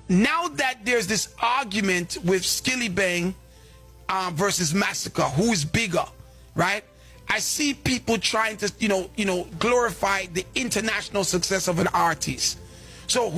now that there's this argument with skillibeng versus Masicka, who is bigger, right? I see people trying to, glorify the international success of an artist. So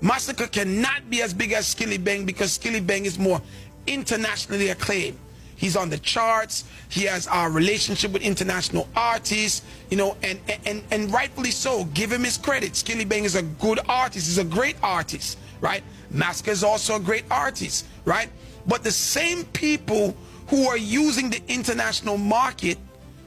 Masicka cannot be as big as skillibeng because skillibeng is more internationally acclaimed. He's on the charts. He has a relationship with international artists, and rightfully so. Give him his credit. skillibeng is a good artist. He's a great artist, right? Masicka is also a great artist, right? But the same people who are using the international market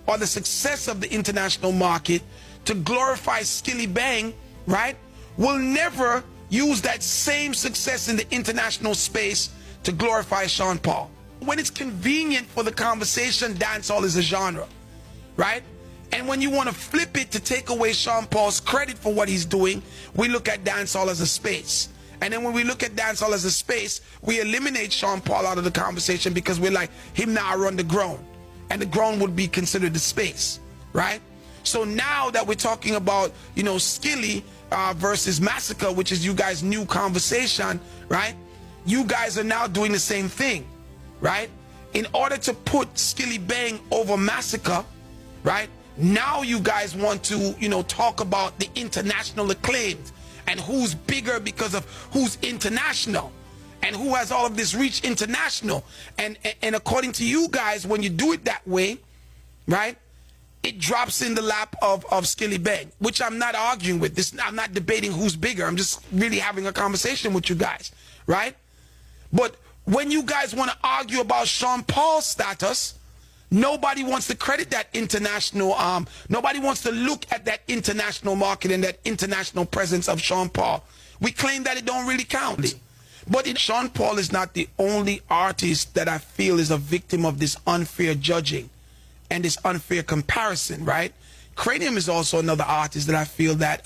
or the success of the international market to glorify skillibeng, right, will never use that same success in the international space to glorify Sean Paul. When it's convenient for the conversation, dancehall is a genre, right? And when you want to flip it to take away Sean Paul's credit for what he's doing, we look at dancehall as a space. And then when we look at dancehall as a space, we eliminate Sean Paul out of the conversation because we're like, him now run the ground. And the ground would be considered the space, right? So now that we're talking about, Skilly versus Masicka, which is you guys' new conversation, right? You guys are now doing the same thing, right? In order to put skillibeng over Masicka, right? Now you guys want to, talk about the international acclaimed and who's bigger because of who's international and who has all of this reach international. And according to you guys, when you do it that way, right, it drops in the lap of skillibeng, which I'm not arguing with. I'm not debating who's bigger. I'm just really having a conversation with you guys, right? But when you guys want to argue about Sean Paul's status, nobody wants to credit that international, nobody wants to look at that international market and that international presence of Sean Paul. We claim that it don't really count. But Sean Paul is not the only artist that I feel is a victim of this unfair judging and this unfair comparison, right? Cranium is also another artist that I feel that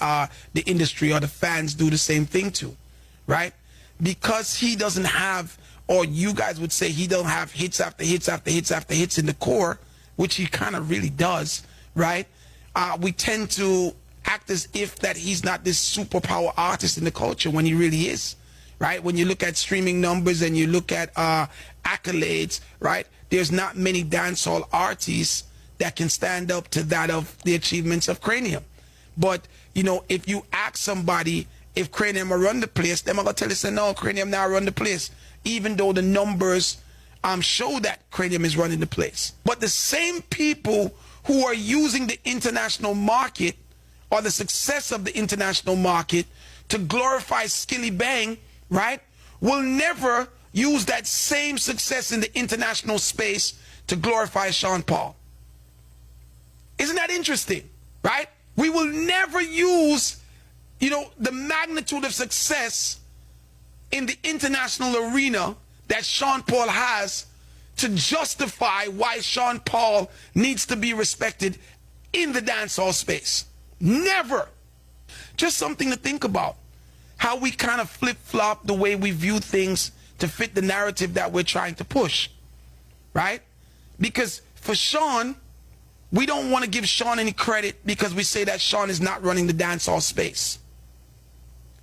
the industry or the fans do the same thing to, right? Because he doesn't have, or you guys would say he don't have hits after hits after hits after hits in the core, which he kind of really does, right? We tend to act as if that he's not this superpower artist in the culture when he really is, right? When you look at streaming numbers and you look at accolades, right? There's not many dancehall artists that can stand up to that of the achievements of Cranium. But, if you ask somebody if Cranium will run the place, they're going to tell you, say, no, Cranium now run the place, even though the numbers show that Cranium is running the place. But the same people who are using the international market or the success of the international market to glorify skillibeng, right, will never use that same success in the international space to glorify Sean Paul. Isn't that interesting, right? We will never use, the magnitude of success in the international arena that Sean Paul has to justify why Sean Paul needs to be respected in the dancehall space. Never. Just something to think about. How we kind of flip-flop the way we view things to fit the narrative that we're trying to push, right? Because for Sean, we don't want to give Sean any credit because we say that Sean is not running the dancehall space.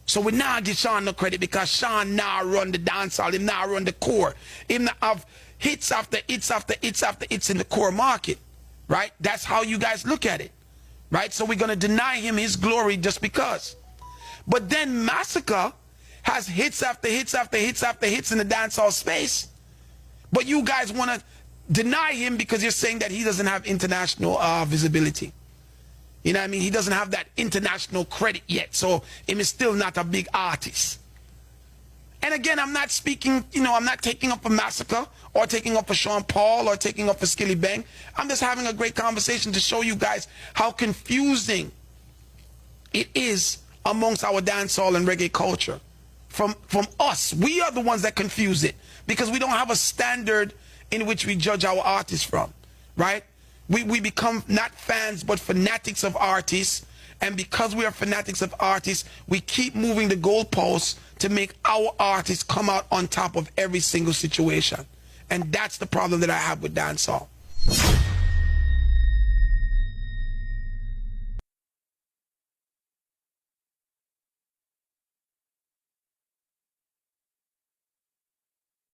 So we now give Sean no credit because Sean now run the dancehall, him now run the core. Him now have hits after hits after hits after hits in the core market, right? That's how you guys look at it, right? So we're going to deny him his glory just because. But then Masicka has hits after hits after hits after hits in the dancehall space. But you guys want to deny him because you're saying that he doesn't have international visibility. You know what I mean? He doesn't have that international credit yet. So him is still not a big artist. And again, I'm not speaking, I'm not taking up for Masicka or taking up for Sean Paul or taking up for skillibeng. I'm just having a great conversation to show you guys how confusing it is amongst our dancehall and reggae culture. From us, we are the ones that confuse it because we don't have a standard in which we judge our artists from, right? We become not fans but fanatics of artists, and because we are fanatics of artists, we keep moving the goalposts to make our artists come out on top of every single situation. And that's the problem that I have with dancehall.